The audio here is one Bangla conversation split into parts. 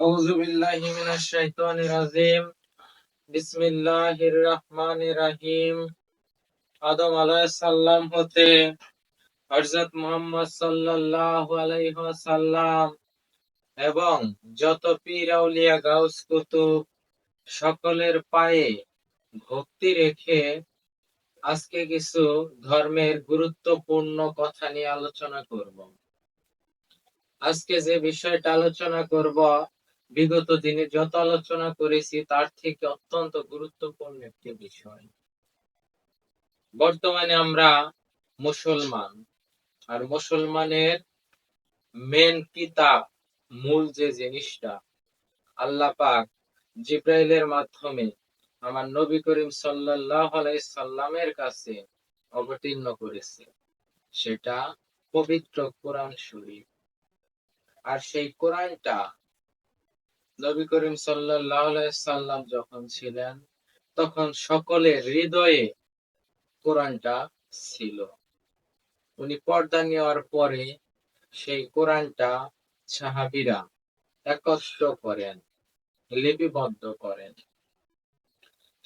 আউযু বিল্লাহি মিনাশ শাইতানির রাজিম। বিসমিল্লাহির রহমানির রহিম। আদম আলাইহিস সালাম হতে হযরত মুহাম্মদ সাল্লাল্লাহু আলাইহি ওয়াসাল্লাম এবং যত পীর আউলিয়া গাউস কুতুব সকলের পায়ে ভক্তি রেখে আজকে কিছু ধর্মের গুরুত্বপূর্ণ কথা নিয়ে আলোচনা করব। আজকে যে বিষয়টা আলোচনা করব বিগত দিনে যত আলোচনা করেছি তার থেকে অত্যন্ত গুরুত্বপূর্ণ একটি বিষয়। বর্তমানে আমরা মুসলমান, আর মুসলমানের মেন কিতাব, মূল যে জিনিসটা আল্লাহ পাক জিব্রাইলের মাধ্যমে আমার নবী করিম সাল্লাল্লাহু আলাইহি সাল্লামের কাছে অবতীর্ণ করেছে, সেটা পবিত্র কোরআন শরীফ। আর সেই কোরআনটা নবী করিম সাল্লাল্লাহু আলাইহি সাল্লাম যখন ছিলেন তখন সকলের হৃদয়ে কোরআনটা ছিল। উনি পর্দা নেওয়ার পরে সেই কোরআনটা সাহাবীরা একত্র করেন, লিপিবদ্ধ করেন।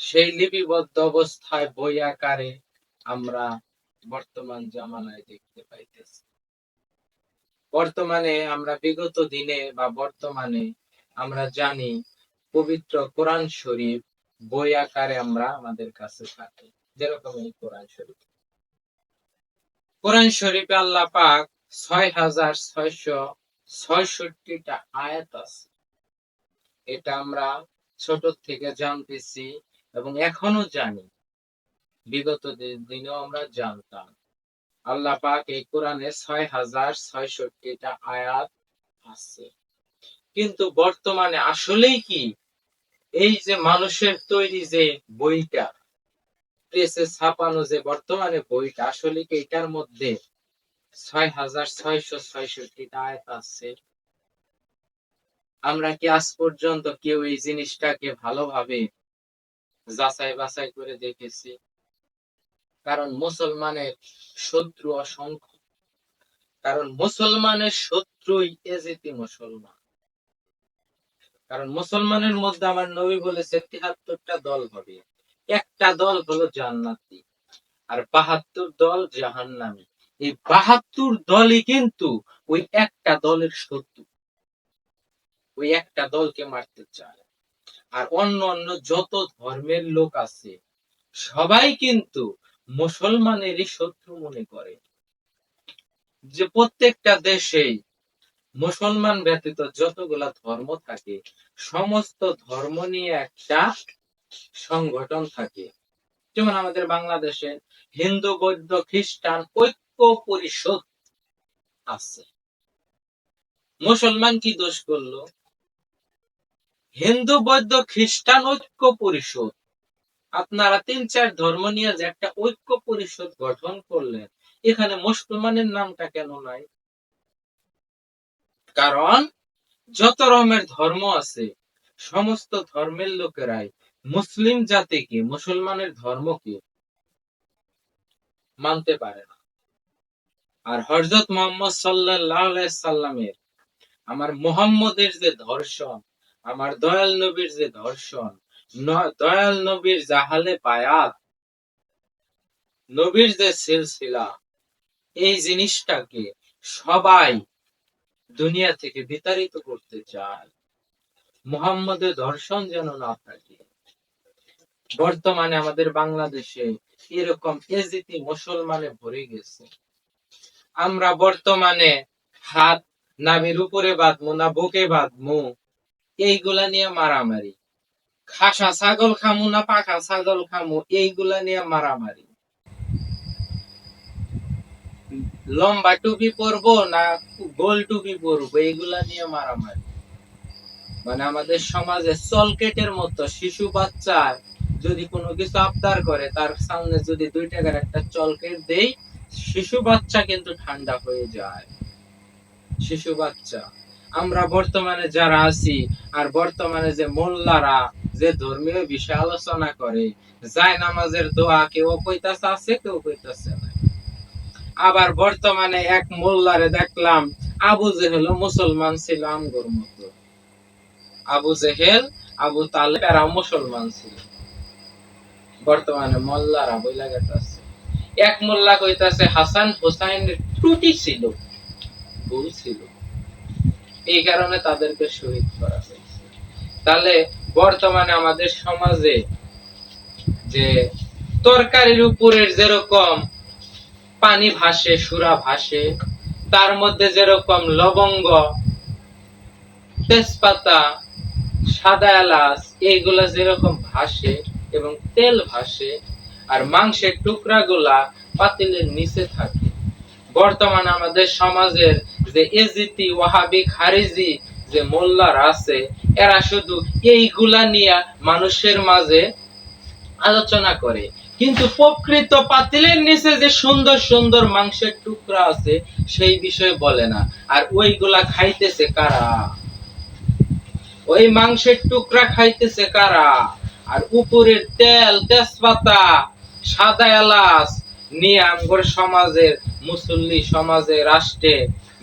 সেই লিপিবদ্ধ অবস্থায় বই আকারে আমরা বর্তমান জামানায় দেখতে পাইতেছি। বর্তমানে আমরা বিগত দিনে বা বর্তমানে আমরা জানি পবিত্র কোরআন শরীফ বই আকারে আমরা আমাদের কাছে থাকে। যেরকম এই কোরআন শরীফ, কোরআন শরীফে আল্লাহ পাক ৬৬৬৬টা আয়াত আছে। এটা আমরা ছোট থেকে জানতেছি এবং এখনো জানি, বিগত দিনেও আমরা জানতাম। আল্লাহ পাক এই কোরআনে ৬৬৬৬টা আয়াত আছে। কিন্তু বর্তমানে আসলেই কি এই যে মানুষের তৈরি যে বইটা, প্রেসে ছাপানো যে বর্তমানে বইটা, আসলে কি এটার মধ্যে ৬৬৬৬টা আয়াত আছে? আমরা কি আজ পর্যন্ত কেউ এই জিনিসটাকে ভালোভাবে যাচাই বাছাই করে দেখেছি? কারণ মুসলমানের শত্রু অসংখ্য, কারণ মুসলমানের শত্রুই এজিতি মুসলমান। কারণ মুসলমানের মধ্যে আমার নবী বলেছে ৭৩টা দল হবে, একটা দল হলো জান্নাতি আর ৭২ দল জাহান্নামী। এই ৭২ দলই কিন্তু ওই একটা দলের শত্রু, ওই একটা দলকে মারতে চায়। আর অন্য অন্য যত ধর্মের লোক আছে সবাই কিন্তু মুসলমানেরই শত্রু মনে করে। যে প্রত্যেকটা দেশেই মুসলমান ব্যতীত যতগুলা ধর্ম থাকে সমস্ত ধর্ম নিয়ে একটা সংগঠন থাকে। যেমন আমাদের বাংলাদেশে হিন্দু বৌদ্ধ খ্রিস্টান ঐক্য পরিষদ আছে। মুসলমান কি দোষ করলো? হিন্দু বৌদ্ধ খ্রিস্টান ঐক্য পরিষদ, আপনারা ৩-৪ ধর্ম নিয়ে যে একটা ঐক্য পরিষদ গঠন করলেন, এখানে মুসলমানের নামটা কেন নাই? কারণ যত রকমের ধর্ম আছে সমস্ত ধর্মের লোকেরাই মুসলিম জাতিকে, মুসলমানের ধর্মকে মানতে পারে না। আর হযরত মুহাম্মদ সাল্লাল্লাহু আলাইহি সাল্লামের, আমার মুহাম্মদের যে দর্শন, আমার দয়াল নবীর যে দর্শন, দয়াল নবীর জাহালে বায়াত, নবীর যে সিলসিলা, এই জিনিসটাকে সবাই দুনিয়া থেকে বিতাড়িত করতে চায়। মুহাম্মদের দর্শন যেন না থাকে। বর্তমানে আমাদের বাংলাদেশে এরকম এজিতি মুসলমানে ভরে গেছে। আমরা বর্তমানে হাত নাভির উপরে বাঁধমু না বুকে বাঁধমু, এইগুলা নিয়ে মারামারি। খাসা ছাগল খামু না পাখা ছাগল খামু, এইগুলা নিয়ে মারামারি। লম্বা টুপি পরবো না গোল টুপি পরবো, এইগুলা নিয়ে মারামারি। মানে আমাদের সমাজে চলকেটের মতো শিশু বাচ্চা যদি কোনো কিছু আবদার করে, তার সামনে যদি ২ টাকার একটা চলকেট দেই, শিশু বাচ্চা কিন্তু ঠান্ডা হয়ে যায়। শিশু বাচ্চা। আমরা বর্তমানে যারা আছি, আর বর্তমানে যে মোল্লারা যে ধর্মীয় বিষয় আলোচনা করে, যায় নামাজের দোয়া কেউ কইতাছে আছে, কেউ কইতাছে না। আবার বর্তমানে এক মোল্লারে দেখলাম আবু জেহেল মুসলমান ছিল আমগোর মতো। আবু জেহেল, আবু তালেব এরা মুসলমান ছিল। বর্তমানে মোল্লারা বইলা গেছে, এক মোল্লা কইতাছে হাসান হোসাইনের ত্রুটি ছিল, ভুল ছিল, এই কারণে তাদেরকে শহীদ করা হয়েছে। তাহলে বর্তমানে আমাদের সমাজে যে তরকারির উপরের যেরকম পানি ভাসে, সুরা ভাসে, তার মধ্যে যেরকম লবঙ্গ, তেজপাতা, সাদা এলাচ এইগুলা যেরকম ভাসে এবং তেল ভাসে, আর মাংসের টুকরাগুলা পাতিলের নিচে থাকে, বর্তমানে আমাদের সমাজের যে এজিতি, ওয়াহাবি, খারিজি যে মোল্লার আছে, এরা শুধু এইগুলা নিয়ে মানুষের মাঝে আলোচনা করে, কিন্তু প্রকৃত পাতিলের নিচে যে সুন্দর সুন্দর মাংসের টুকরা আছে সেই বিষয়ে বলে না। আর ওইগুলা খাইতেছে কারা? ওই মাংসের টুকরা খাইতেছে কারা? আর উপরের তেল, তেজপাতা, সাদা এলাচ নিয়ে আমগর সমাজের মুসল্লি, সমাজে, রাষ্ট্রে,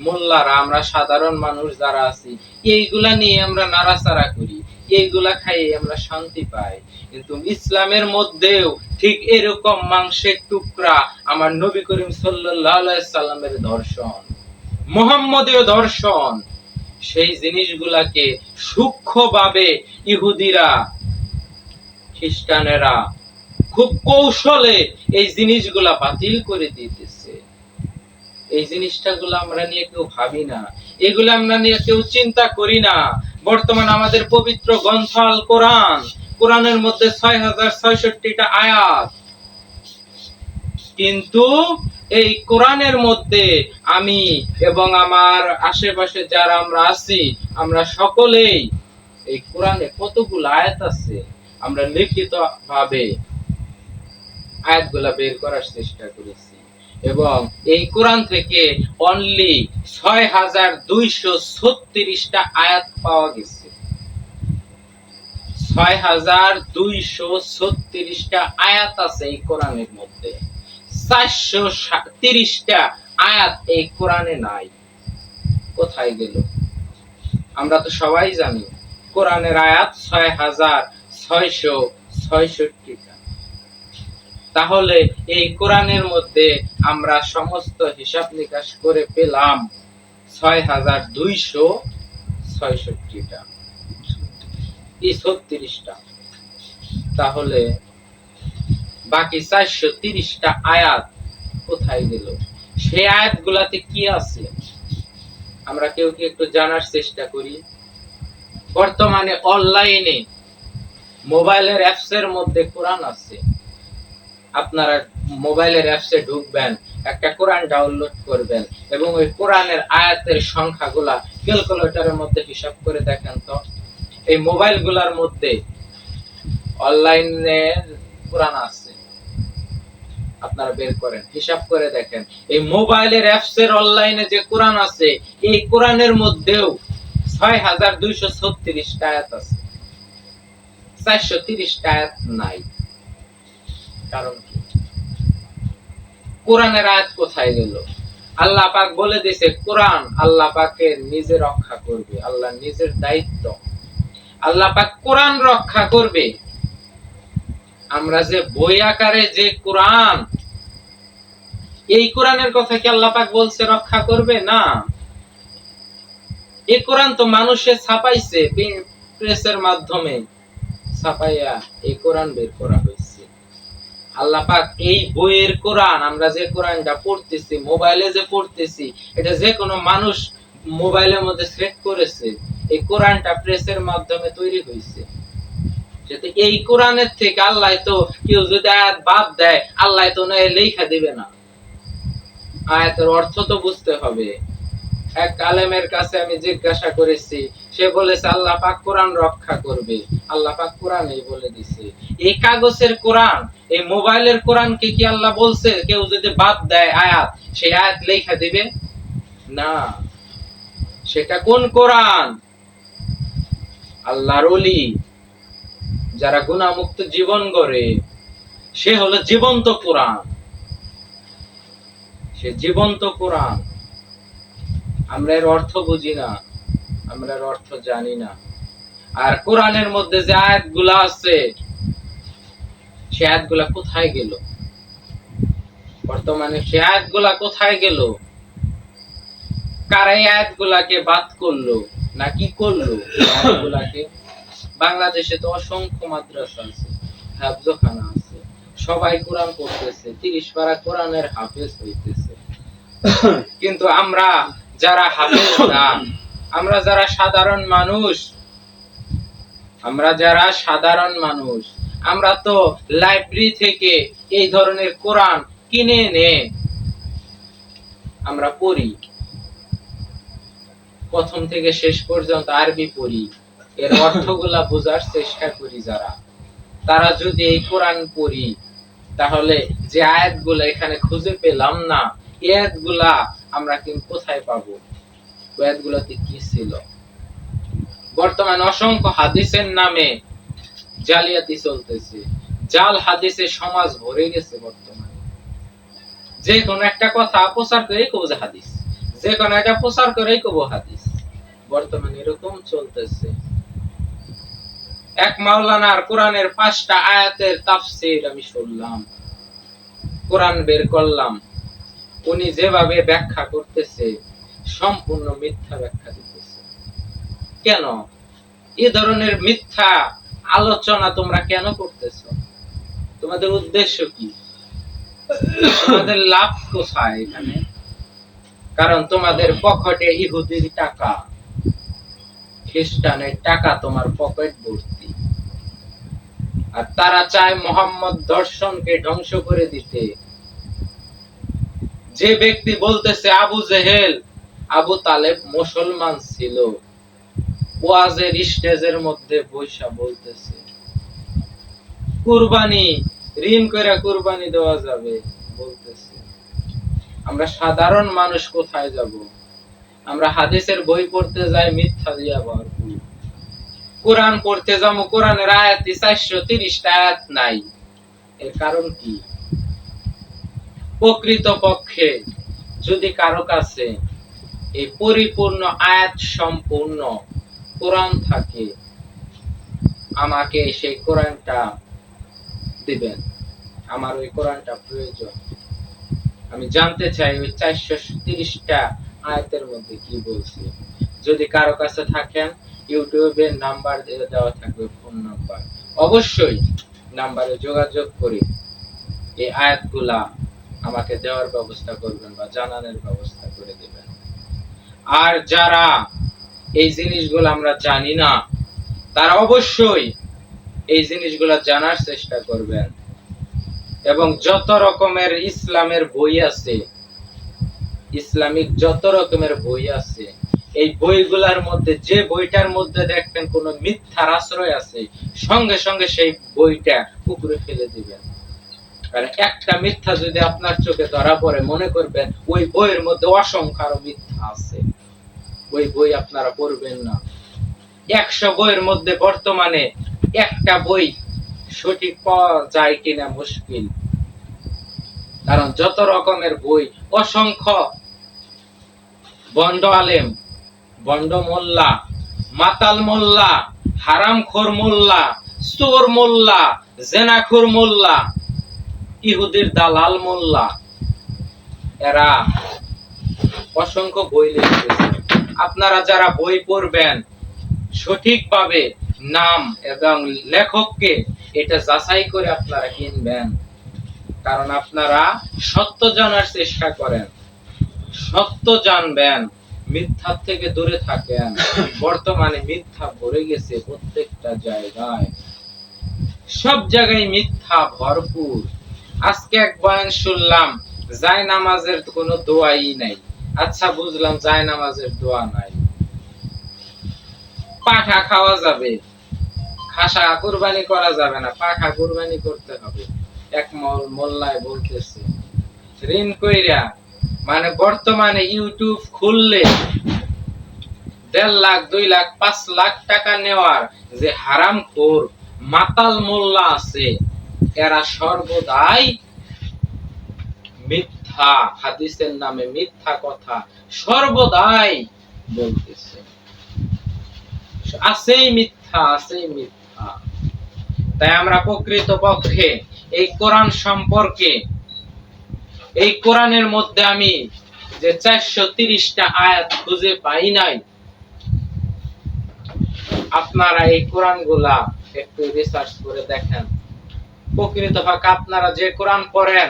মোল্লারা, আমরা সাধারণ মানুষ যারা আছি, এইগুলা নিয়ে আমরা নাড়াচাড়া করি, এইগুলা খাইয়ে আমরা শান্তি পাই। কিন্তু ইসলামের মধ্যেও ঠিক এরকম মাংসের টুকরা আমার নবী করিম সাল্লাল্লাহু আলাইহি সাল্লামের দর্শন, মুহাম্মদীয় দর্শন, সেই জিনিসগুলাকে সূক্ষ্মভাবে ইহুদিরা, খ্রিস্টানেরা খুব কৌশলে এই জিনিসগুলা বাতিল করে দিতেছে। এই জিনিসটাগুলো আমরা নিয়ে কেউ ভাবি না, এগুলো আমরা নিয়ে কেউ চিন্তা করি না। বর্তমান আমাদের পবিত্র গ্রন্থ আল কোরআন, কোরআনের মধ্যে ৬০৬৬টা আয়াত, কিন্তু এই কোরআনের মধ্যে আমি এবং আমার আশেপাশে যারা আমরা আছি, আমরা সকলেই এই কোরআনে কতগুলো আয়াত আছে, আমরা লিখিত ভাবে আয়াতগুলা বের করার চেষ্টা করেছি, এবং এই কোরআন থেকে অনলি ৬২৩৬টা আয়াত পাওয়া গেছে। ৬২৩৬টা আয়াত আছে এই কোরআনের মধ্যে, ৪৩০টা আয়াত এই কোরআনে নাই। কোথায় গেল? আমরা তো সবাই জানি কোরআনের আয়াত ৬৬৬৬টা। তাহলে এই কোরআনের মধ্যে আমরা সমস্ত হিসাব নিকাশ করে পেলাম ৬২৬৬টা, ৩৬টা। তাহলে বাকি ৪৩০টা আয়াত কোথায় গেল? সেই আয়াতগুলাতে কি আছে আমরা কেউ কি একটু জানার চেষ্টা করি? বর্তমানে অনলাইনে মোবাইলের অ্যাপস এর মধ্যে কোরআন আছে, আপনারা মোবাইলের অ্যাপসে ঢুকবেন, একটা কোরআন ডাউনলোড করবেন এবং ওই কোরআনের আয়াতের সংখ্যাগুলা ক্যালকুলেটরের মধ্যে হিসাব করে দেখেন তো। এই মোবাইলগুলোর মধ্যে অনলাইনে কোরআন আছে, আপনারা বের করেন, হিসাব করে দেখেন। এই মোবাইলের অ্যাপস এর অনলাইনে যে কোরআন আছে, এই কোরআনের মধ্যেও ৬২৩৬টা আয়াত আছে, ৪৩০টা আয়াত নাই। কারণ কি? কোরআনের আয়াত কোথায় গেল? আল্লাহ পাক বলে দিয়েছে কোরআন আল্লাহ পাকের নিজে রক্ষা করবে, আল্লাহ নিজের দায়িত্ব, আল্লাহ পাক কোরআন রক্ষা করবে। আমরা যে বই আকারে যে কোরআন, এই কোরআনের কথা কি আল্লাহ পাক বলছে রক্ষা করবে? না। এই কোরআন তো মানুষে ছাপাইছে, প্রেসের মাধ্যমে ছাপাইয়া এই কোরআন বের করা হয়েছে। আল্লাহ পাক এই বইয়ের কোরআন, আমরা যে কোরআনটা পড়তেছি, মোবাইলে যে পড়তেছি, এটা যে কোনো মানুষ মোবাইলের মধ্যে সেট করেছে। এই কোরআনটা প্রেসের মাধ্যমে তৈরি হয়েছে। এই কোরআনের থেকে আল্লাহ তো, কেউ যদি আয়াত বাদ দেয়, আল্লাহ তো লেখা দিবে না। আয়াতের অর্থ তো বুঝতে হবে। এক আলেমের কাছে আমি জিজ্ঞাসা করেছি, সে বলেছে আল্লাহ পাক কোরআন রক্ষা করবে, আল্লাহ পাক কোরআনেই বলে দিছে। এই কাগজের কোরআন, এই মোবাইলের কোরআনকে কি আল্লাহ বলছে কেউ যদি বাদ দেয় আয়াত, সেই আয়াত লেখা দিবে না? সেটা কোন কোরআন? আল্লাহর ওলি যারা গুনাহমুক্ত জীবন গড়ে, সে হলো জীবন্ত কোরআন, সে জীবন্ত কোরআন। আমরা এর অর্থ বুঝি না, আমরা এর অর্থ জানি না, আর কোরআনের মধ্যে যে আয়াতগুলা আছে সে আয়াতগুলা কোথায় গেল? বর্তমানে সে আয়াতগুলা কোথায় গেল? কারা এই আয়াতগুলাকে বাদ করলো না কি করলো? আয়াতগুলাকে বাংলাদেশে তো অসংখ্য মাদ্রাসা আছে, হাফজখানা আছে, সবাই কোরআন পড়তেছে, 30 পারা কোরআনের হাফেজ হইতেছে। কিন্তু আমরা যারা হাফেজ না, আমরা যারা সাধারণ মানুষ, আমরা তো লাইব্রেরি থেকে এই ধরনের কোরআন কিনে এনে আমরা পড়ি, প্রথম থেকে শেষ পর্যন্ত আরবি পড়ি, এর অর্থগুলা বোঝার চেষ্টা করি। তারা যদি এই কোরআন পড়ি, তাহলে যে আয়াতগুলা এখানে খুঁজে পেলাম না, এই আয়াতগুলা আমরা কিন্তু কোথায় পাবো? ওই আয়াতগুলাতে কি ছিল? বর্তমানে অসংখ্য হাদিসের নামে জালিয়াতি চলতেছে, জাল হাদিসে সমাজ ভরে গেছে। বর্তমানে যে কোনো একটা কথা প্রচার করেই কব যে হাদিস, যে কোনো একটা প্রচার করেই কব হাদিস। বর্তমানে এরকম চলতেছে। এক মাওলানার কোরআনের 5টা আয়াতের তাফসীর আমি শুনলাম, কোরআন বের করলাম, উনি যেভাবে ব্যাখ্যা করতেছে সম্পূর্ণ মিথ্যা ব্যাখ্যা দিতেছে। কেন এই ধরনের মিথ্যা আলোচনা তোমরা কেন করতেছো? তোমাদের উদ্দেশ্য কি? তোমাদের লাভ কোথায় এখানে? কারণ তোমাদের পকেটে ইহুদির টাকা, খ্রিস্টানের টাকা তোমার পকেট ভর্তি, আর তারা চায় মোহাম্মদ দর্শনকে ধ্বংস করে দিতে। যে ব্যক্তি বলতেছে আবু জেহেল, আবু তালেব মুসলমান ছিল, ওয়াজের স্টেজের মধ্যে বৈশা বলতেছে কুরবানি ঋণ করে কুরবানি দেওয়া যাবে বলতেছে। আমরা সাধারণ মানুষ কোথায় যাব? আমরা হাদিসের বই পড়তে যাই মিথ্যা দিয়া ভরপুর, কোরআন পড়তে যাবো, কোরআনের আয়াত 430টা আয়াত নাই। এর কারণ কি? প্রকৃত পক্ষে যদি কারো কাছে এই পরিপূর্ণ আয়াত সম্পূর্ণ কোরআন থাকে, আমাকে সেই কোরআনটা দিবেন, আমার ওই কোরআনটা প্রয়োজন। আমি জানতে চাই ওই 430টা আয়াতের মধ্যে কি বলছে। যদি কারো কাছে থাকেন, ইউটিউবে নাম্বার দেওয়া থাকবে, ফোন নাম্বার, অবশ্যই নাম্বারে যোগাযোগ করে এই আয়াতগুলা আমাকে দেওয়ার ব্যবস্থা করবেন বা জানানোর ব্যবস্থা করে দিবেন। আর যারা এই জিনিসগুলো আমরা জানি না, তারা অবশ্যই এই জিনিসগুলো জানার চেষ্টা করবেন। এবং যত রকমের ইসলামের বই আছে, ইসলামিক যত রকমের বই আছে, এই বইগুলার মধ্যে যে বইটার মধ্যে দেখবেন কোন মিথ্যার আশ্রয় আছে, সঙ্গে সঙ্গে সেই বইটা পুকুরে ফেলে দিবেন। কারণ একটা মিথ্যা যদি আপনার চোখে ধরা পড়ে, মনে করবেন ওই বইয়ের মধ্যে অসংখ্য আরো মিথ্যা আছে, ওই বই আপনারা পড়বেন না। 100 বইয়ের মধ্যে বর্তমানে একটা বই সঠিক পাওয়া যায় কিনা মুশকিল। কারণ যত রকমের বই, অসংখ্য বন্ড আলেম, বন্ড মোল্লা, মাতাল মোল্লা, হারামখোর মোল্লা, চোর মোল্লা, জেনাখোর মোল্লা, ইহুদির দালাল মোল্লা, এরা অসংখ্য বই লিখতেছে। আপনারা যারা বই পড়বেন, সঠিকভাবে নাম এবং লেখককে এটা যাচাই করে আপনারা কিনবেন। কারণ আপনারা সত্য জানার চেষ্টা করেন, সত্য জানবেন, মিথ্যা থেকে দূরে থাকেন। বর্তমানে মিথ্যা ভরে গেছে প্রত্যেকটা জায়গায়, সব জায়গায় মিথ্যা ভরপুর। আজকে এক বয়ান শুনলাম যায় নামাজের কোনো দোয়াই নাই। আচ্ছা, বুঝলাম যায় নামাজের দোয়া নাই, পাঠা খাওয়া যাবে, খাসা কুরবানি করা যাবে না, পাঠা কুরবানি করতে হবে। এক মোল্লায় বলতেছে ঋণ কইরা, মানে বর্তমানে ইউটিউব খুললে 1.5 লাখ 2 লাখ 5 লাখ টাকা নেওয়ার যে হারামখোর মাতাল মোল্লা আছে, এরা সর্বদাই মিথ্যা হাদিসের নামে মিথ্যা কথা সর্বদাই বলতেছে, আছেই মিথ্যা, আছেই মিথ্যা। তাই আমরা প্রকৃত পক্ষে এই কোরআন সম্পর্কে, এই কোরআনের মধ্যে আমি যে 430টা আয়াত খুঁজে পাই নাই, আপনারা এই কোরআন গুলা একটু রিসার্চ করে দেখেন। প্রকৃত পক্ষে আপনারা যে কোরআন পড়েন,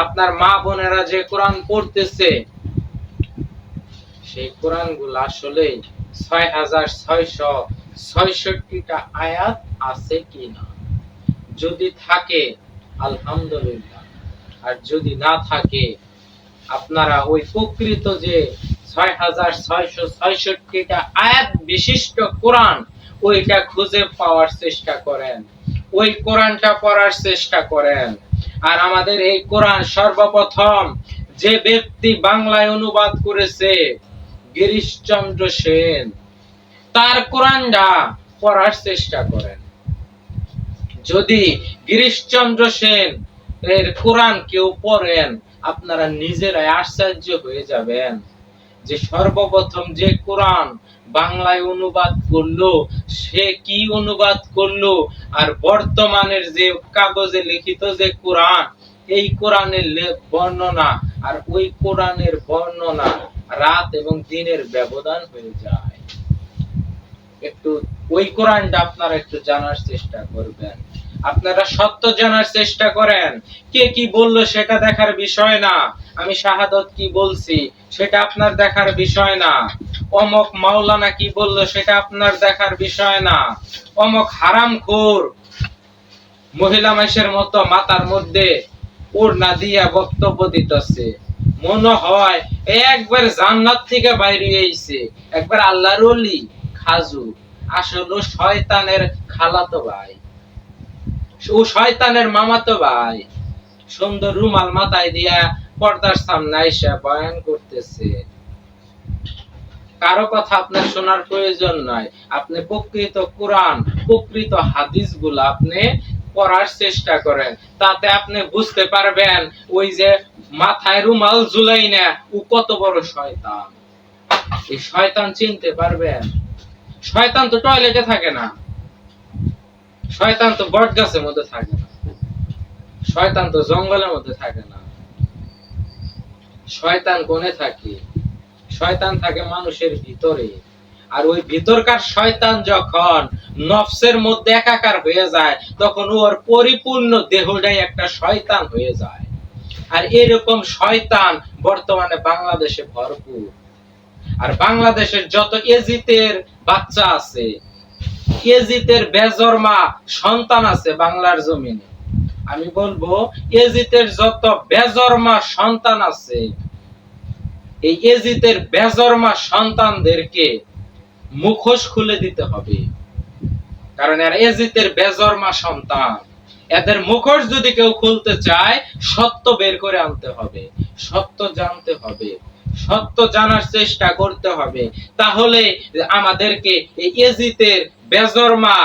আপনার মা বোনেরা যে কোরআন পড়তেছে, সেই কোরআন গুলা আসলে 6666টা আয়াত আছে কিনা। যদি থাকে আলহামদুলিল্লাহ, আর যদি না থাকে আপনারা ওই প্রকৃত যে 6666টা আয়াত বিশিষ্ট কোরআন, ওইটা খুঁজে পাওয়ার চেষ্টা করেন, ওই কোরআনটা পড়ার চেষ্টা করেন। আর আমাদের এই কোরআন সর্বপ্রথম যে ব্যক্তি বাংলায় অনুবাদ করেছে, গিরিশচন্দ্র সেন, তার কোরআনটা পড়ার চেষ্টা করেন। যদি গিরিশচন্দ্র সেন এর কোরআন কেউ পড়েন, আপনারা নিজেরাই আশ্চর্য হয়ে যাবেন যে সর্বপ্রথম যে কোরআন বাংলায় অনুবাদ করলো, সে কি অনুবাদ করলো, আর বর্তমানের যে কাগজে লিখিত যে কোরআন, এই কোরআনের বর্ণনা আর ওই কোরআনের বর্ণনা রাত এবং দিনের ব্যবধান হয়ে যায়। একটু ওই কোরআনটা আপনারা একটু জানার চেষ্টা করবেন। আপনারা সত্য জানার চেষ্টা করেন। কে কি বলল সেটা দেখার বিষয় না, আমি শাহাদত কি বলছি সেটা আপনার দেখার বিষয় না, অমক মাওলানা কি বলল সেটা আপনার দেখার বিষয় না, অমক হারামখোর মহিলা মাসের মতো মাথার মধ্যে ওড়না দিয়া বক্তব্য দিতেছে, মনে হয় একবার জান্নাত থেকে বাইরে হইছে, একবার আল্লাহর ওলি খাজু, আসলে শয়তানের খালাতো ভাই, ও শয়তানের মামাতো ভাই। সুন্দর রুমাল মাথায় দিয়া পর্দার সামনে এসে বয়ান করতেছে। কারো কথা আপনার শোনার প্রয়োজন নয়, আপনি প্রকৃত কোরআন, প্রকৃত হাদিস গুলা আপনি পড়ার চেষ্টা করেন। তাতে আপনি বুঝতে পারবেন ওই যে মাথায় রুমাল ঝুলাই না, ও কত বড় শয়তান। এই শয়তান চিনতে পারবেন। শয়তান তো টয়লেটে থাকে না, শয়তান তো বট গাছের মধ্যে থাকে না, শয়তান তো জঙ্গলের মধ্যে থাকে না। শয়তান কোনে থাকে? শয়তান থাকে মানুষের ভিতরে। আর ওই ভিতরকার শয়তান যখন নফসের মধ্যে একাকার হয়ে যায়, তখন ওর পরিপূর্ণ দেহটাই একটা শয়তান হয়ে যায়। আর এরকম শয়তান বর্তমানে বাংলাদেশে ভরপুর। আর বাংলাদেশের যত এজিতের বাচ্চা আছে, এজিতের বেজরমা সন্তান আছে বাংলার জমিনে, আমি বলবো এজিতের যত বেজরমা সন্তান আছে, এই এজিতের বেজরমা সন্তানদেরকে মুখোশ খুলে দিতে হবে। কারণ এরা এজিতের বেজরমা সন্তান, এদের মুখোশ যদি কেউ খুলতে চায়, সত্য বের করে আনতে হবে, সত্য জানতে হবে, সত্য জানার চেষ্টা করতে হবে। তাহলে আমাদেরকে এই এজিতের বেজরমা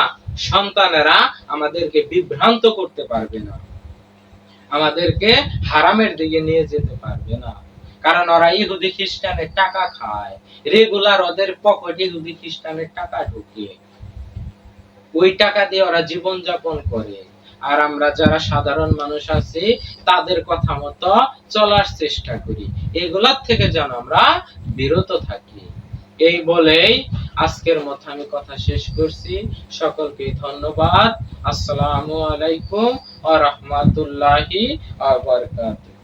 সন্তানেরা আমাদেরকে বিভ্রান্ত করতে পারবে না, আমাদেরকে হারামের দিকে নিয়ে যেতে পারবে না। কারণ ওরা ইহুদি খ্রিস্টানের টাকা খায়, রেগুলার ওদের পকেটে ইহুদি খ্রিস্টানের টাকা ঢুকে, ওই টাকা দিয়ে ওরা জীবন যাপন করে। আর আমরা যারা সাধারণ মানুষ আছি, তাদের কথা মতো চলার চেষ্টা করি। এগুলার থেকে যেন আমরা বিরত থাকি। এই বলেই আজকের মতো আমি কথা শেষ করছি। সকলকে ধন্যবাদ। আসসালামু আলাইকুম ওয়া রাহমাতুল্লাহি ওয়া বারাকাতুহু।